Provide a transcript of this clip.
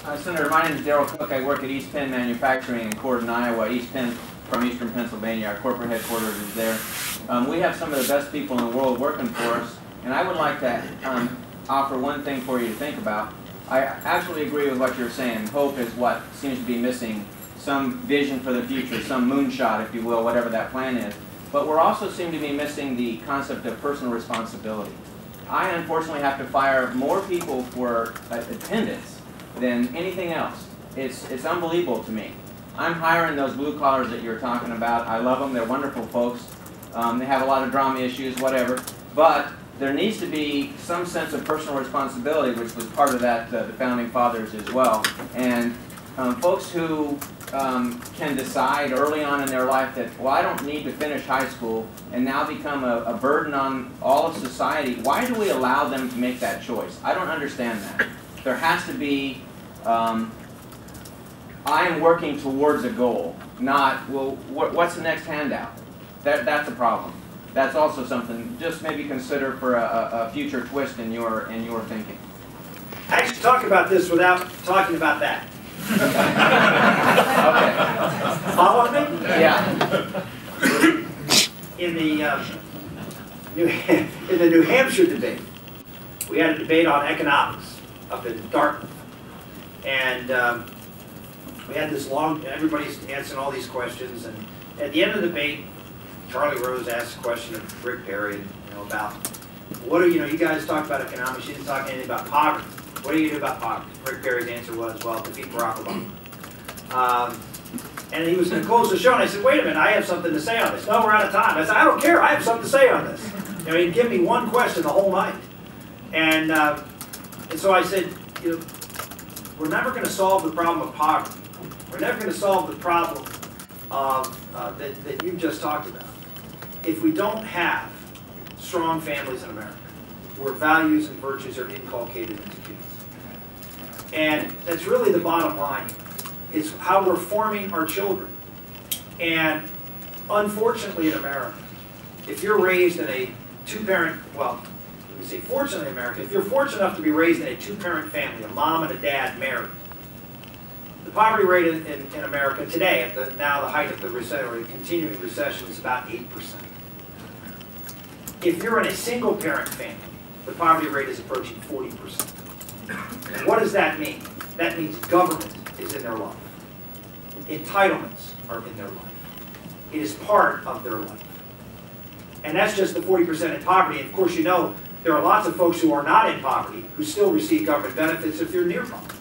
Senator, my name is Darrell Cook. I work at East Penn Manufacturing in Corden, Iowa. East Penn from Eastern Pennsylvania. Our corporate headquarters is there. We have some of the best people in the world working for us, and I would like to offer one thing for you to think about. I absolutely agree with what you're saying. Hope is what seems to be missing. Some vision for the future, some moonshot, if you will, whatever that plan is. But we're also seem to be missing the concept of personal responsibility. I unfortunately have to fire more people for attendance than anything else. It's unbelievable to me. I'm hiring those blue collars that you're talking about. I love them. They're wonderful folks. They have a lot of drama issues, whatever. But there needs to be some sense of personal responsibility, which was part of that, the Founding Fathers as well. And folks who can decide early on in their life that, well, I don't need to finish high school and now become a burden on all of society. Why do we allow them to make that choice? I don't understand that. There has to be, I am working towards a goal, not, well, what's the next handout? That's a problem. That's also something, just maybe consider for a future twist in your thinking. I actually talk about this without talking about that. Okay. Follow me? Yeah. In the New Hampshire debate, we had a debate on economics up in Dartmouth, and we had this long. Everybody's answering all these questions, and at the end of the debate, Charlie Rose asked a question of Rick Perry, about what are you guys talked about economics. You didn't talk anything about poverty. What are you going to do about poverty? Rick Perry's answer was, well, defeat Barack Obama. And he was going to close the show, and I said, wait a minute, I have something to say on this. No, we're out of time. I said, I don't care, I have something to say on this. He'd give me one question the whole night. And so I said, we're never going to solve the problem of poverty. We're never going to solve the problem of, that you just talked about if we don't have strong families in America where values and virtues are inculcated into kids. And that's really the bottom line. It's how we're forming our children. And unfortunately in America, if you're raised in a two-parent, well, let me say fortunately in America, if you're fortunate enough to be raised in a two-parent family, a mom and a dad married, the poverty rate in America today, at now the height of the recession, or the continuing recession, is about 8%. If you're in a single-parent family, the poverty rate is approaching 40%. And what does that mean? That means government is in their life. Entitlements are in their life. It is part of their life. And that's just the 40% in poverty. And of course, there are lots of folks who are not in poverty who still receive government benefits if they're near poverty.